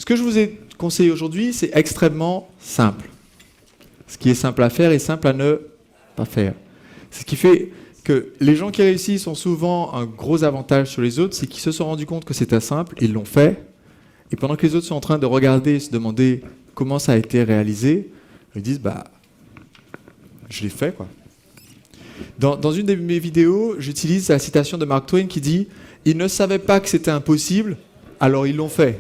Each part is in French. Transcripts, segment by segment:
Ce que je vous ai conseillé aujourd'hui, c'est extrêmement simple. Ce qui est simple à faire est simple à ne pas faire. Ce qui fait que les gens qui réussissent ont souvent un gros avantage sur les autres, c'est qu'ils se sont rendus compte que c'était simple, ils l'ont fait, et pendant que les autres sont en train de regarder et se demander comment ça a été réalisé, ils disent je l'ai fait, quoi. Dans une de mes vidéos, j'utilise la citation de Mark Twain qui dit « Ils ne savaient pas que c'était impossible, alors ils l'ont fait ».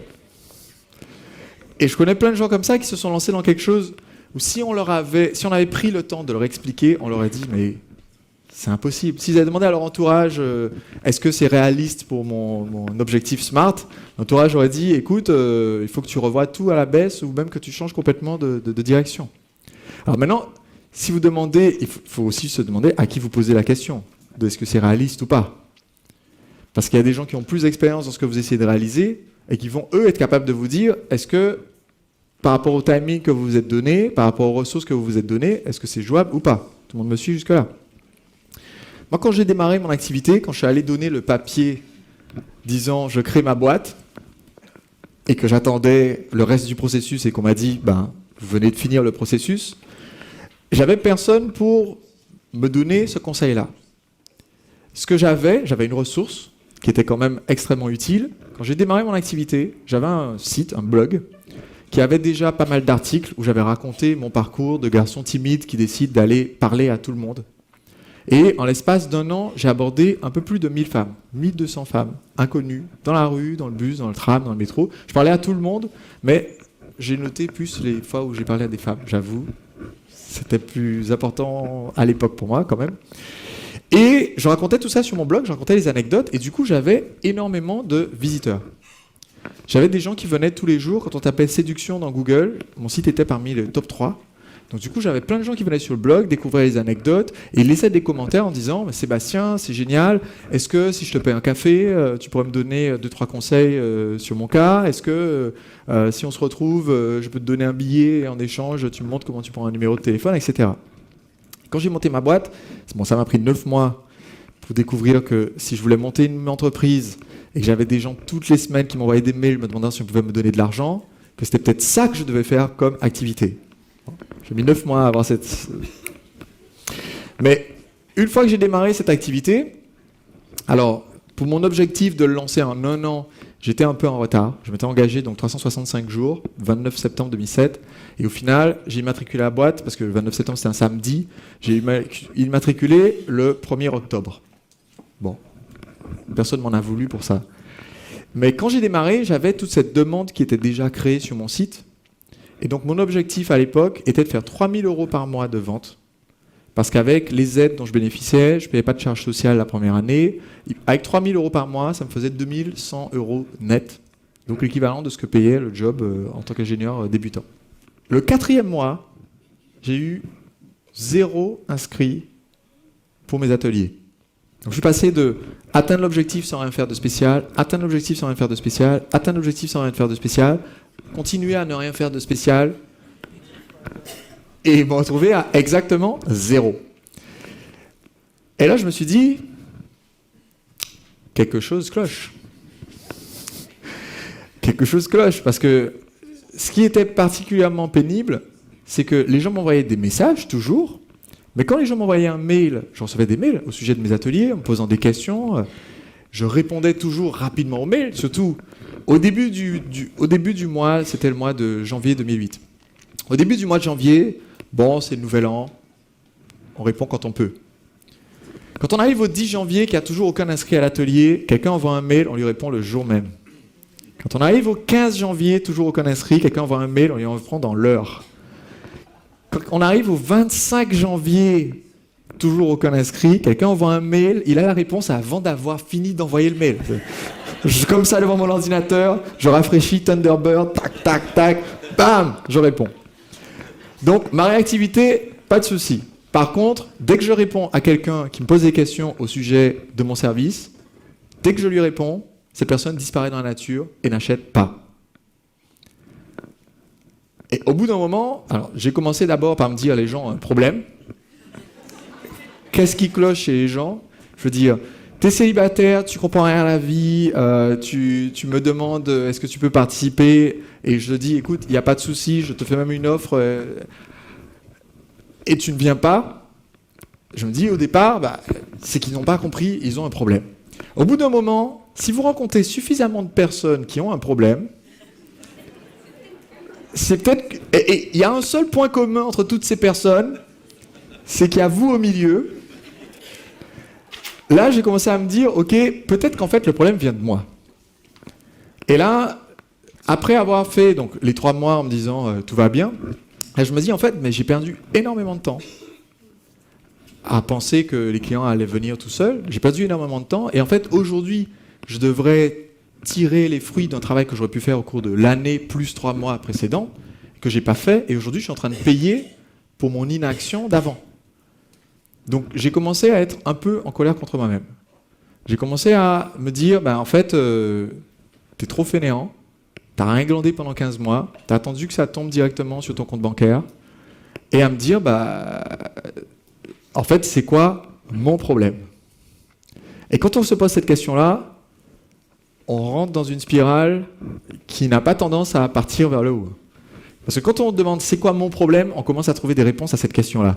Et je connais plein de gens comme ça qui se sont lancés dans quelque chose où si on avait pris le temps de leur expliquer, on leur aurait dit « Mais c'est impossible ». S'ils avaient demandé à leur entourage « Est-ce que c'est réaliste pour mon objectif SMART ?», l'entourage aurait dit « Écoute, il faut que tu revoies tout à la baisse ou même que tu changes complètement de direction ». Alors maintenant, si vous demandez, il faut aussi se demander à qui vous posez la question de est-ce que c'est réaliste ou pas. Parce qu'il y a des gens qui ont plus d'expérience dans ce que vous essayez de réaliser et qui vont, eux, être capables de vous dire est-ce que, par rapport au timing que vous vous êtes donné, par rapport aux ressources que vous vous êtes données, est-ce que c'est jouable ou pas? Tout le monde me suit jusque-là? Moi, quand j'ai démarré mon activité, quand je suis allé donner le papier disant je crée ma boîte et que j'attendais le reste du processus et qu'on m'a dit vous venez de finir le processus, j'avais personne pour me donner ce conseil-là. Ce que j'avais une ressource qui était quand même extrêmement utile. Quand j'ai démarré mon activité, j'avais un site, un blog, qui avait déjà pas mal d'articles où j'avais raconté mon parcours de garçon timide qui décide d'aller parler à tout le monde. Et en l'espace d'un an, j'ai abordé un peu plus de 1000 femmes, 1200 femmes, inconnues, dans la rue, dans le bus, dans le tram, dans le métro. Je parlais à tout le monde, mais j'ai noté plus les fois où j'ai parlé à des femmes, j'avoue. C'était plus important à l'époque pour moi, quand même. Et je racontais tout ça sur mon blog, je racontais les anecdotes, et du coup, j'avais énormément de visiteurs. J'avais des gens qui venaient tous les jours. Quand on tapait séduction dans Google, mon site était parmi les top 3. Donc du coup, j'avais plein de gens qui venaient sur le blog, découvrir les anecdotes, et laissaient des commentaires en disant « Sébastien, c'est génial, est-ce que si je te paye un café, tu pourrais me donner 2-3 conseils sur mon cas? Est-ce que si on se retrouve, je peux te donner un billet et en échange, tu me montres comment tu prends un numéro de téléphone, etc. » Quand j'ai monté ma boîte, ça m'a pris 9 mois pour découvrir que si je voulais monter une entreprise et que j'avais des gens toutes les semaines qui m'envoyaient des mails me demandant si on pouvait me donner de l'argent, que c'était peut-être ça que je devais faire comme activité. J'ai mis 9 mois à avoir cette... Mais une fois que j'ai démarré cette activité, alors pour mon objectif de le lancer en 1 an, j'étais un peu en retard. Je m'étais engagé donc 365 jours, 29 septembre 2007. Et au final, j'ai immatriculé la boîte, parce que le 29 septembre c'était un samedi, j'ai immatriculé le 1er octobre. Bon, personne m'en a voulu pour ça. Mais quand j'ai démarré, j'avais toute cette demande qui était déjà créée sur mon site. Et donc mon objectif à l'époque était de faire 3 000 € par mois de vente. Parce qu'avec les aides dont je bénéficiais, je ne payais pas de charges sociales la première année. Avec 3 000 € par mois, ça me faisait 2 100 € net. Donc l'équivalent de ce que payait le job en tant qu'ingénieur débutant. Le 4e mois, j'ai eu 0 inscrit pour mes ateliers. Donc je suis passé de atteindre l'objectif sans rien faire de spécial, atteindre l'objectif sans rien faire de spécial, atteindre l'objectif sans rien faire de spécial, continuer à ne rien faire de spécial, et me retrouver à exactement 0. Et là, je me suis dit, quelque chose cloche. Quelque chose cloche, parce que ce qui était particulièrement pénible, c'est que les gens m'envoyaient des messages, toujours, mais quand les gens m'envoyaient un mail, je recevais des mails au sujet de mes ateliers, en me posant des questions, je répondais toujours rapidement aux mails, surtout au début du mois, c'était le mois de janvier 2008. Au début du mois de janvier, bon, c'est le nouvel an, on répond quand on peut. Quand on arrive au 10 janvier, qu'il n'y a toujours aucun inscrit à l'atelier, quelqu'un envoie un mail, on lui répond le jour même. Quand on arrive au 15 janvier, toujours aucun inscrit, quelqu'un envoie un mail, on lui répond dans l'heure. Quand on arrive au 25 janvier, toujours aucun inscrit, quelqu'un envoie un mail, il a la réponse avant d'avoir fini d'envoyer le mail. Je suis comme ça devant mon ordinateur, je rafraîchis Thunderbird, tac, tac, tac, bam, je réponds. Donc, ma réactivité, pas de souci. Par contre, dès que je réponds à quelqu'un qui me pose des questions au sujet de mon service, dès que je lui réponds, cette personne disparaît dans la nature et n'achète pas. Et au bout d'un moment, alors j'ai commencé d'abord par me dire, les gens ont un problème. Qu'est-ce qui cloche chez les gens? Je veux dire, t'es célibataire, tu comprends rien à la vie, tu me demandes est-ce que tu peux participer, et je dis, écoute, il n'y a pas de souci, je te fais même une offre, et tu ne viens pas, je me dis au départ, c'est qu'ils n'ont pas compris, ils ont un problème. Au bout d'un moment, si vous rencontrez suffisamment de personnes qui ont un problème, c'est peut-être... Et il y a un seul point commun entre toutes ces personnes, c'est qu'il y a vous au milieu. Là, j'ai commencé à me dire, ok, peut-être qu'en fait, le problème vient de moi. Et là, après avoir fait donc, les 3 mois en me disant, tout va bien, je me dis, en fait, mais j'ai perdu énormément de temps à penser que les clients allaient venir tout seuls. J'ai perdu énormément de temps. Et en fait, aujourd'hui, je devrais tirer les fruits d'un travail que j'aurais pu faire au cours de l'année plus 3 mois précédents, que j'ai pas fait. Et aujourd'hui, je suis en train de payer pour mon inaction d'avant. Donc, j'ai commencé à être un peu en colère contre moi-même. J'ai commencé à me dire, en fait, t'es trop fainéant, t'as rien glandé pendant 15 mois, t'as attendu que ça tombe directement sur ton compte bancaire, et à me dire, en fait, c'est quoi mon problème? Et quand on se pose cette question-là, on rentre dans une spirale qui n'a pas tendance à partir vers le haut. Parce que quand on demande c'est quoi mon problème, on commence à trouver des réponses à cette question-là.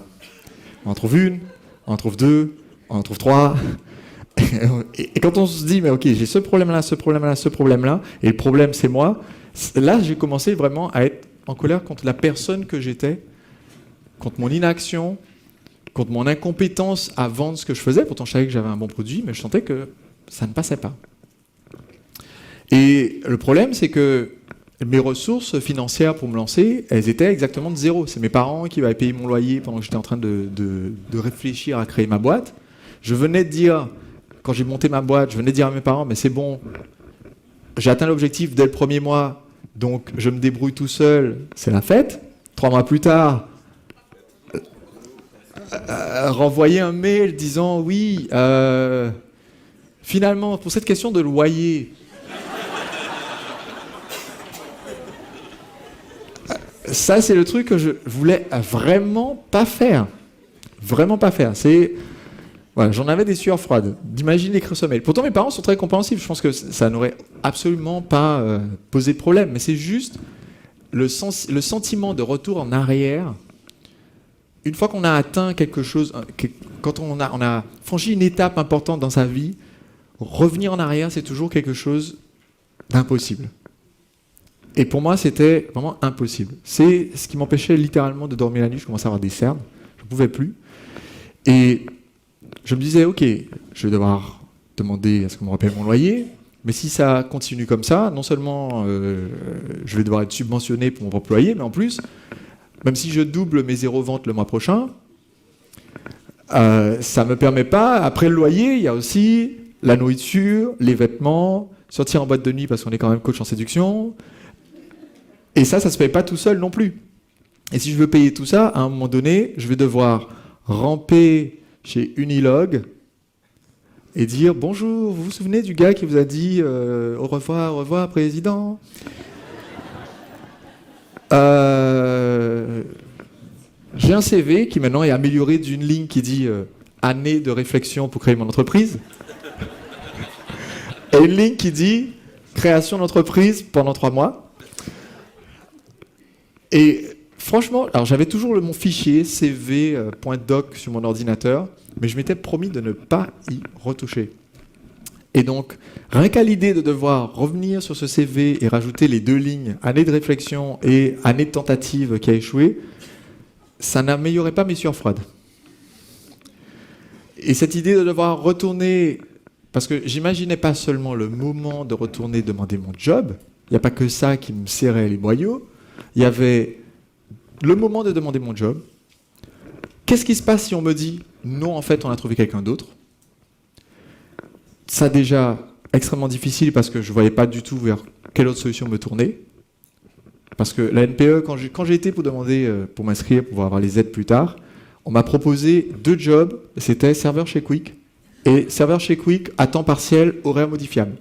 On en trouve une, on en trouve 2, on en trouve 3. Et quand on se dit, mais ok, j'ai ce problème-là, ce problème-là, ce problème-là, et le problème c'est moi, là j'ai commencé vraiment à être en colère contre la personne que j'étais, contre mon inaction, contre mon incompétence à vendre ce que je faisais. Pourtant je savais que j'avais un bon produit, mais je sentais que ça ne passait pas. Et le problème, c'est que mes ressources financières pour me lancer, elles étaient exactement de 0. C'est mes parents qui avaient payé mon loyer pendant que j'étais en train de réfléchir à créer ma boîte. Je venais de dire, quand j'ai monté ma boîte, je venais de dire à mes parents, mais c'est bon, j'ai atteint l'objectif dès le premier mois, donc je me débrouille tout seul, c'est la fête. 3 mois plus tard, renvoyer un mail disant, oui, finalement, pour cette question de loyer, ça, c'est le truc que je voulais vraiment pas faire. Vraiment pas faire. Voilà, j'en avais des sueurs froides d'imaginer écrire ce mail. Pourtant, mes parents sont très compréhensifs. Je pense que ça n'aurait absolument pas posé de problème. Mais c'est juste le sentiment de retour en arrière. Une fois qu'on a atteint quelque chose, quand on a franchi une étape importante dans sa vie, revenir en arrière, c'est toujours quelque chose d'impossible. Et pour moi, c'était vraiment impossible. C'est ce qui m'empêchait littéralement de dormir la nuit. Je commençais à avoir des cernes. Je ne pouvais plus. Et je me disais, ok, je vais devoir demander à ce qu'on me rappelle mon loyer. Mais si ça continue comme ça, non seulement je vais devoir être subventionné pour mon employé, mais en plus, même si je double mes 0 ventes le mois prochain, ça ne me permet pas. Après le loyer, il y a aussi la nourriture, les vêtements, sortir en boîte de nuit parce qu'on est quand même coach en séduction. Et ça se paye pas tout seul non plus. Et si je veux payer tout ça, à un moment donné, je vais devoir ramper chez Unilog et dire « Bonjour, vous vous souvenez du gars qui vous a dit au revoir, président ?» J'ai un CV qui maintenant est amélioré d'une ligne qui dit année de réflexion pour créer mon entreprise et une ligne qui dit création d'entreprise pendant 3 mois. Et franchement, alors j'avais toujours mon fichier cv.doc sur mon ordinateur, mais je m'étais promis de ne pas y retoucher. Et donc, rien qu'à l'idée de devoir revenir sur ce CV et rajouter les 2 lignes, année de réflexion et année de tentative qui a échoué, ça n'améliorait pas mes sueurs froides. Et cette idée de devoir retourner, parce que j'imaginais pas seulement le moment de retourner demander mon job, il n'y a pas que ça qui me serrait les boyaux, il y avait le moment de demander mon job. Qu'est-ce qui se passe si on me dit non, en fait, on a trouvé quelqu'un d'autre? Ça déjà extrêmement difficile parce que je ne voyais pas du tout vers quelle autre solution me tourner. Parce que la NPE, quand j'ai été pour demander, pour m'inscrire, pour avoir les aides plus tard, on m'a proposé 2 jobs. C'était serveur chez Quick et serveur chez Quick à temps partiel, horaire modifiable.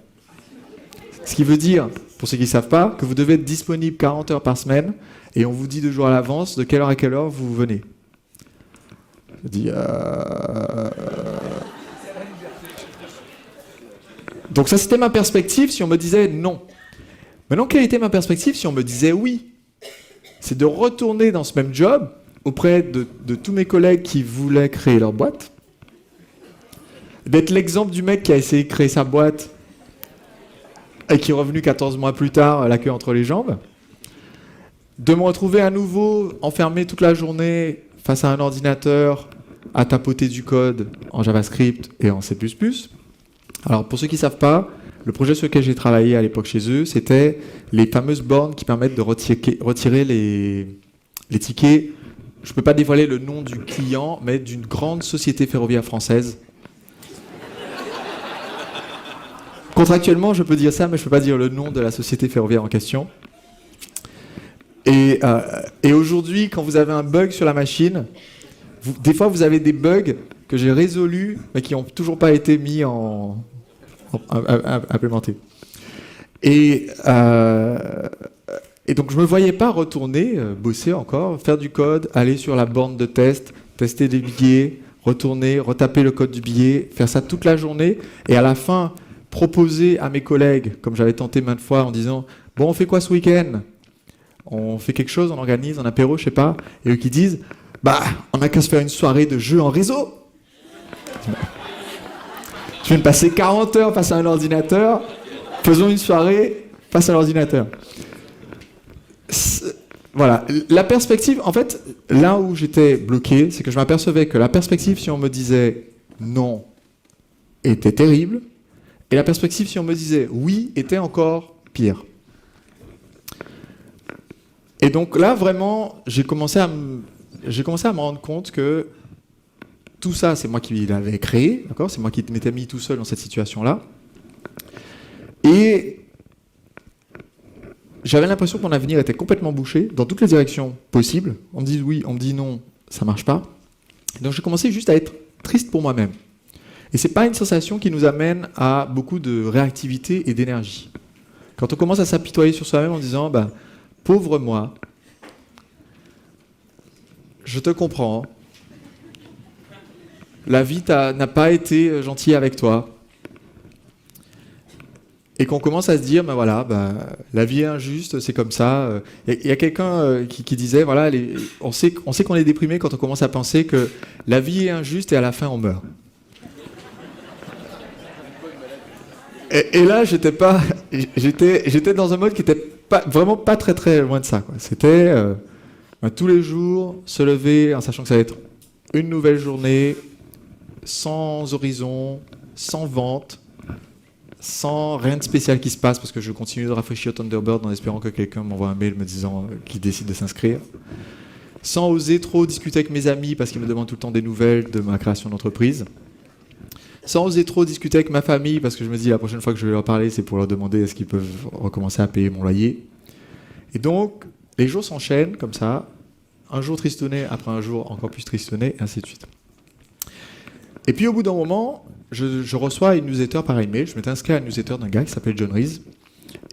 Ce qui veut dire, pour ceux qui ne savent pas, que vous devez être disponible 40 heures par semaine et on vous dit 2 jours à l'avance de quelle heure à quelle heure vous venez. Je dis... Donc ça, c'était ma perspective si on me disait non. Maintenant, quelle était ma perspective si on me disait oui? C'est de retourner dans ce même job auprès de tous mes collègues qui voulaient créer leur boîte, d'être l'exemple du mec qui a essayé de créer sa boîte et qui est revenu 14 mois plus tard, la queue entre les jambes, de me retrouver à nouveau enfermé toute la journée face à un ordinateur à tapoter du code en JavaScript et en C++. Alors, pour ceux qui ne savent pas, le projet sur lequel j'ai travaillé à l'époque chez eux, c'était les fameuses bornes qui permettent de retirer les tickets. Je ne peux pas dévoiler le nom du client, mais d'une grande société ferroviaire française. Contractuellement, je peux dire ça, mais je ne peux pas dire le nom de la société ferroviaire en question. Et aujourd'hui, quand vous avez un bug sur la machine, des fois vous avez des bugs que j'ai résolus, mais qui n'ont toujours pas été mis implémentés. Et donc je ne me voyais pas retourner, bosser encore, faire du code, aller sur la borne de test, tester des billets, retourner, retaper le code du billet, faire ça toute la journée, et à la fin, proposer à mes collègues, comme j'avais tenté maintes fois, en disant « Bon, on fait quoi ce week-end ? On fait quelque chose, on organise un apéro, je sais pas. » Et eux qui disent « Bah, on n'a qu'à se faire une soirée de jeux en réseau. » Je viens de passer 40 heures face à un ordinateur, faisons une soirée face à l'ordinateur. Voilà, la perspective, en fait, là où j'étais bloqué, c'est que je m'apercevais que la perspective, si on me disait non, était terrible, et la perspective, si on me disait oui, était encore pire. Et donc là, vraiment, j'ai commencé à me rendre compte que tout ça, c'est moi qui l'avais créé, d'accord ? C'est moi qui m'étais mis tout seul dans cette situation-là. Et j'avais l'impression que mon avenir était complètement bouché dans toutes les directions possibles. On me dit oui, on me dit non, ça marche pas. Donc j'ai commencé juste à être triste pour moi-même. Et c'est pas une sensation qui nous amène à beaucoup de réactivité et d'énergie. Quand on commence à s'apitoyer sur soi-même en disant bah, pauvre moi, je te comprends, la vie n'a pas été gentille avec toi. Et qu'on commence à se dire, ben voilà, la vie est injuste, c'est comme ça. Il y a quelqu'un qui disait, voilà, on sait qu'on est déprimé quand on commence à penser que la vie est injuste et à la fin on meurt. Et là, j'étais dans un mode qui était vraiment pas très très loin de ça, quoi. C'était tous les jours se lever en sachant que ça va être une nouvelle journée, sans horizon, sans vente, sans rien de spécial qui se passe, parce que je continue de rafraîchir au Thunderbird en espérant que quelqu'un m'envoie un mail me disant qu'il décide de s'inscrire. Sans oser trop discuter avec mes amis, parce qu'ils me demandent tout le temps des nouvelles de ma création d'entreprise. Sans oser trop discuter avec ma famille, parce que je me dis la prochaine fois que je vais leur parler, c'est pour leur demander est-ce qu'ils peuvent recommencer à payer mon loyer. Et donc, les jours s'enchaînent comme ça, un jour tristonné après un jour encore plus tristonné, et ainsi de suite. Et puis au bout d'un moment, je reçois une newsletter par email. Je m'étais inscrit à une newsletter d'un gars qui s'appelle John Reese.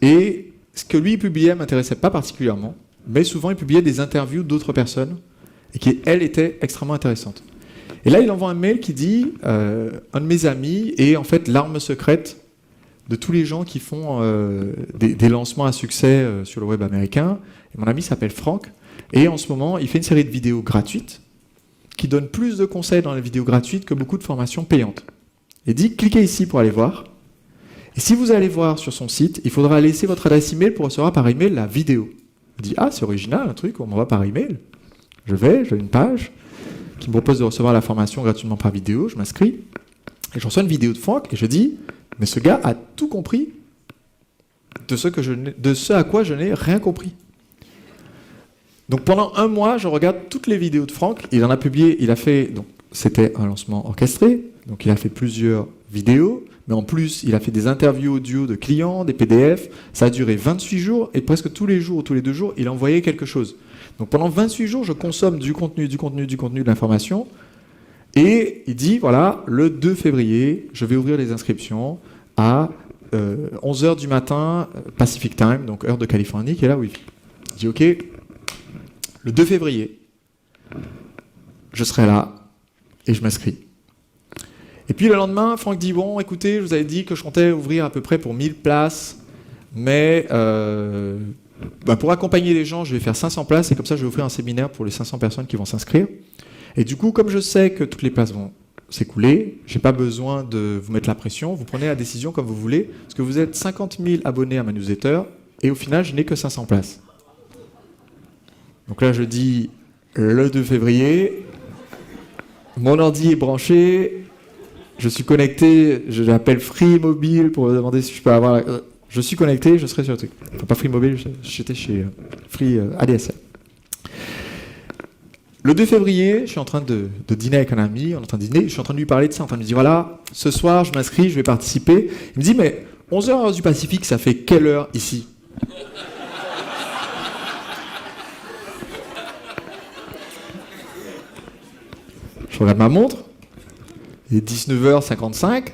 Et ce que lui publiait ne m'intéressait pas particulièrement, mais souvent il publiait des interviews d'autres personnes et qui, elles, étaient extrêmement intéressantes. Et là, il envoie un mail qui dit un de mes amis est en fait l'arme secrète de tous les gens qui font des lancements à succès sur le web américain. Et mon ami s'appelle Franck. Et en ce moment, il fait une série de vidéos gratuites qui donne plus de conseils dans les vidéos gratuites que beaucoup de formations payantes. Il dit, cliquez ici pour aller voir. Et si vous allez voir sur son site, il faudra laisser votre adresse email pour recevoir par email la vidéo. Il dit, ah, c'est original, un truc, on m'envoie par email. J'ai une page qui me propose de recevoir la formation gratuitement par vidéo, je m'inscris, et je reçois une vidéo de Franck, et je dis, mais ce gars a tout compris de ce à quoi je n'ai rien compris. Donc pendant un mois, je regarde toutes les vidéos de Franck. Il en a publié, donc c'était un lancement orchestré, donc il a fait plusieurs vidéos, mais en plus, il a fait des interviews audio de clients, des PDF. Ça a duré 28 jours, et presque tous les jours ou tous les 2 jours, il envoyait quelque chose. Donc pendant 28 jours, je consomme du contenu, de l'information, et il dit, voilà, le 2 février, je vais ouvrir les inscriptions à 11h du matin, Pacific Time, donc heure de Californie, qui est là où il vit. Je dis, ok, le 2 février, je serai là et je m'inscris. Et puis le lendemain, Franck dit, bon, écoutez, je vous avais dit que je comptais ouvrir à peu près pour 1000 places mais pour accompagner les gens, je vais faire 500 places et comme ça, je vais offrir un séminaire pour les 500 personnes qui vont s'inscrire. Et du coup, comme je sais que toutes les places vont s'écouler, j'ai pas besoin de vous mettre la pression, vous prenez la décision comme vous voulez, parce que vous êtes 50 000 abonnés à ma newsletter, et au final, je n'ai que 500 places. Donc là, je dis le 2 février, mon ordi est branché, je suis connecté, je l'appelle Free Mobile pour me demander si je peux avoir... je suis connecté, je serai sur le truc. Enfin, pas Free Mobile, j'étais chez Free ADSL. Le 2 février, je suis en train de dîner avec un ami, on est en train de dîner, je suis en train de lui parler de ça, en train de lui dire, voilà, ce soir, je m'inscris, je vais participer. Il me dit, mais 11h heure du Pacifique, ça fait quelle heure ici? Je regarde ma montre, il est 19h55,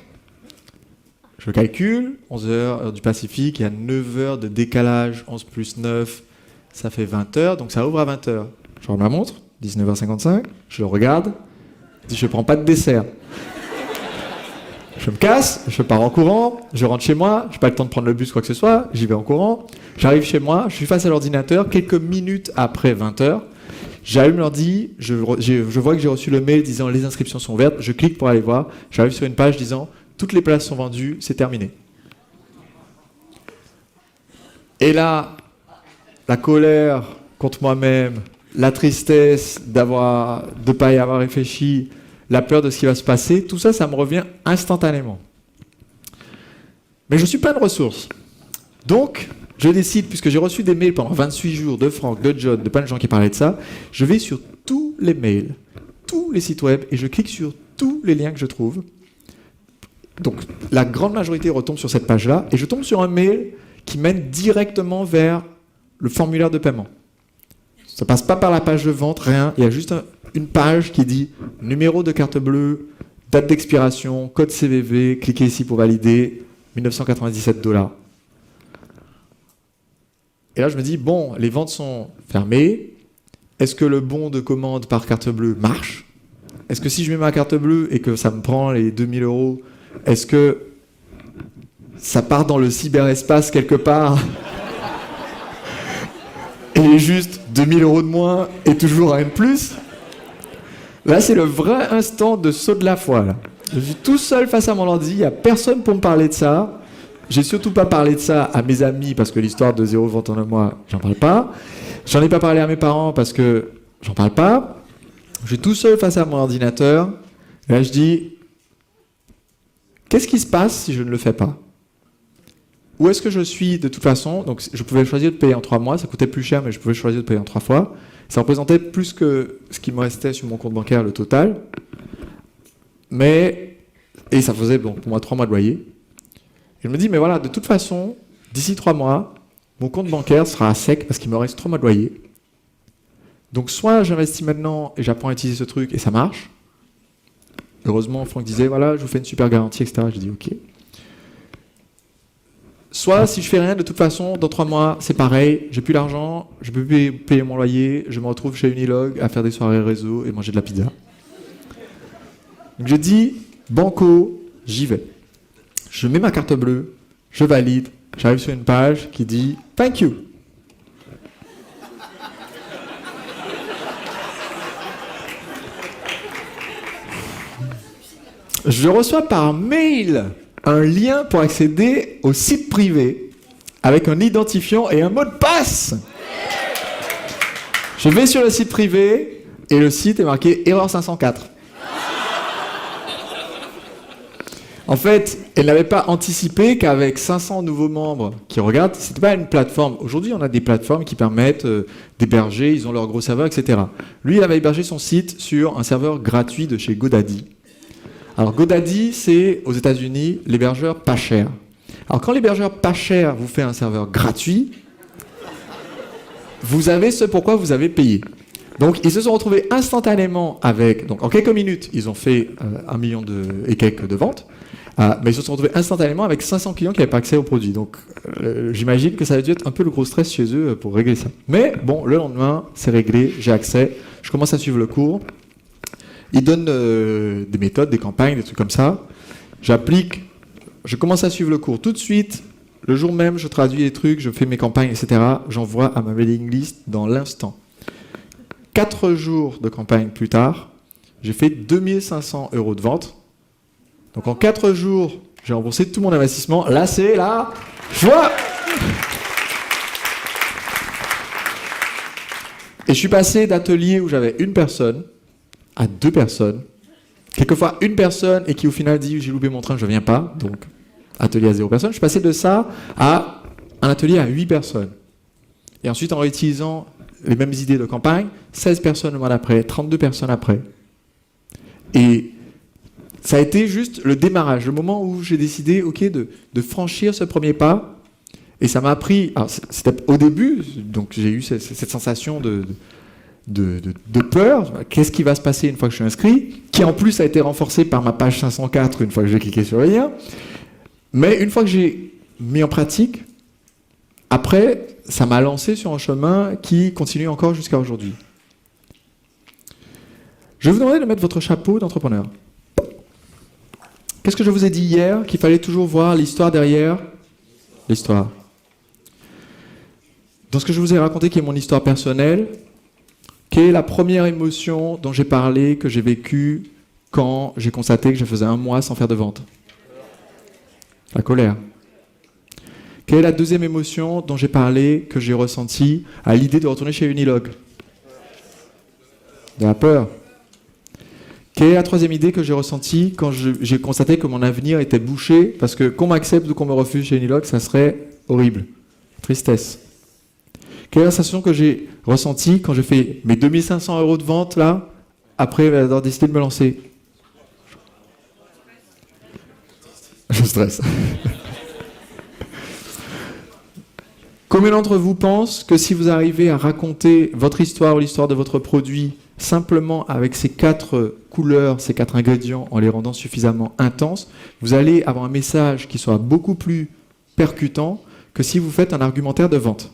je calcule, 11h heure du Pacifique, il y a 9 heures de décalage, 11 plus 9, ça fait 20h, donc ça ouvre à 20h. Je regarde ma montre, 19h55, je le regarde, je dis je prends pas de dessert. Je me casse, je pars en courant, je rentre chez moi, je n'ai pas le temps de prendre le bus, quoi que ce soit, j'y vais en courant, j'arrive chez moi, je suis face à l'ordinateur, quelques minutes après 20h, j'allume l'ordi, je vois que j'ai reçu le mail disant les inscriptions sont ouvertes, je clique pour aller voir, j'arrive sur une page disant toutes les places sont vendues, c'est terminé. Et là, la colère contre moi-même, la tristesse de ne pas y avoir réfléchi, la peur de ce qui va se passer, tout ça, ça me revient instantanément. Mais je ne suis pas une ressource. Donc, je décide, puisque j'ai reçu des mails pendant 28 jours de Franck, de John, de plein de gens qui parlaient de ça, je vais sur tous les mails, tous les sites web, et je clique sur tous les liens que je trouve. Donc, la grande majorité retombe sur cette page-là, et je tombe sur un mail qui mène directement vers le formulaire de paiement. Ça passe pas par la page de vente, rien. Il y a juste une page qui dit numéro de carte bleue, date d'expiration, code CVV, cliquez ici pour valider, 1997 $. Et là, je me dis, bon, les ventes sont fermées. Est-ce que le bon de commande par carte bleue marche? Est-ce que si je mets ma carte bleue et que ça me prend les 2000 €, est-ce que ça part dans le cyberespace quelque part et juste 2000 € de moins et toujours rien de plus? Là, c'est le vrai instant de saut de la foi. Là. Je suis tout seul face à mon ordi, il n'y a personne pour me parler de ça. J'ai surtout pas parlé de ça à mes amis parce que l'histoire de 0 vente en un mois, j'en parle pas. J'en ai pas parlé à mes parents parce que j'en parle pas. Je suis tout seul face à mon ordinateur. Et là, je dis, qu'est-ce qui se passe si je ne le fais pas? Où est-ce que je suis de toute façon? Donc, je pouvais choisir de payer en 3 mois, ça coûtait plus cher, mais je pouvais choisir de payer en 3 fois. Ça représentait plus que ce qui me restait sur mon compte bancaire, le total. Et ça faisait donc, pour moi 3 mois de loyer. Et je me dis, mais voilà, de toute façon, d'ici 3 mois, mon compte bancaire sera à sec parce qu'il me reste 3 mois de loyer. Donc, soit j'investis maintenant et j'apprends à utiliser ce truc et ça marche. Heureusement, Franck disait, voilà, je vous fais une super garantie, etc. J'ai dit, ok. Soit, si je fais rien, de toute façon, dans 3 mois, c'est pareil, j'ai plus l'argent, je peux plus payer mon loyer, je me retrouve chez Unilog à faire des soirées réseau et manger de la pizza. Donc je dis, banco, j'y vais. Je mets ma carte bleue, je valide, j'arrive sur une page qui dit « Thank you ». Je reçois par mail un lien pour accéder au site privé avec un identifiant et un mot de passe. Je vais sur le site privé et le site est marqué erreur 504. En fait, elle n'avait pas anticipé qu'avec 500 nouveaux membres qui regardent, c'était pas une plateforme. Aujourd'hui, on a des plateformes qui permettent d'héberger, ils ont leur gros serveur, etc. Lui, il avait hébergé son site sur un serveur gratuit de chez GoDaddy. Alors GoDaddy, c'est aux États-Unis l'hébergeur pas cher. Alors quand l'hébergeur pas cher vous fait un serveur gratuit, vous avez ce pourquoi vous avez payé. Donc ils se sont retrouvés instantanément avec, donc en quelques minutes, ils ont fait 1 million et quelques de ventes, mais ils se sont retrouvés instantanément avec 500 clients qui n'avaient pas accès au produit. Donc j'imagine que ça a dû être un peu le gros stress chez eux pour régler ça. Mais bon, le lendemain, c'est réglé, j'ai accès, je commence à suivre le cours. Ils donnent des méthodes, des campagnes, des trucs comme ça. J'applique, je commence à suivre le cours tout de suite. Le jour même, je traduis les trucs, je fais mes campagnes, etc. J'envoie à ma mailing list dans l'instant. 4 jours de campagne plus tard, j'ai fait 2500 € de vente. Donc en 4 jours, j'ai remboursé tout mon investissement. Là, c'est la joie. Et je suis passé d'atelier où j'avais une personne à 2 personnes. Quelquefois une personne et qui au final dit j'ai loupé mon train, je ne viens pas. Donc atelier à 0 personnes. Je suis passé de ça à un atelier à 8 personnes. Et ensuite en réutilisant les mêmes idées de campagne, 16 personnes le mois d'après, 32 personnes après. Et ça a été juste le démarrage, le moment où j'ai décidé de franchir ce premier pas. Et ça m'a pris, alors c'était au début, donc j'ai eu cette sensation de peur. Qu'est-ce qui va se passer une fois que je suis inscrit? Qui en plus a été renforcée par ma page 504 une fois que j'ai cliqué sur le lien. Mais une fois que j'ai mis en pratique, après, ça m'a lancé sur un chemin qui continue encore jusqu'à aujourd'hui. Je vais vous demander de mettre votre chapeau d'entrepreneur. Qu'est-ce que je vous ai dit hier? Qu'il fallait toujours voir l'histoire derrière l'histoire. Dans ce que je vous ai raconté, qui est mon histoire personnelle, quelle est la première émotion dont j'ai parlé, que j'ai vécue quand j'ai constaté que je faisais 1 mois sans faire de vente? La colère. Quelle est la deuxième émotion dont j'ai parlé, que j'ai ressentie à l'idée de retourner chez Unilog? De la peur. Quelle est la troisième idée que j'ai ressentie quand j'ai constaté que mon avenir était bouché, parce que qu'on m'accepte ou qu'on me refuse chez Unilog, ça serait horrible. Tristesse. Quelle est la sensation que j'ai ressentie quand j'ai fait mes 2500 € de vente, là, après avoir décidé de me lancer? Je stresse. Combien d'entre vous pensent que si vous arrivez à raconter votre histoire ou l'histoire de votre produit simplement avec ces 4 couleurs, ces 4 ingrédients, en les rendant suffisamment intenses, vous allez avoir un message qui soit beaucoup plus percutant que si vous faites un argumentaire de vente?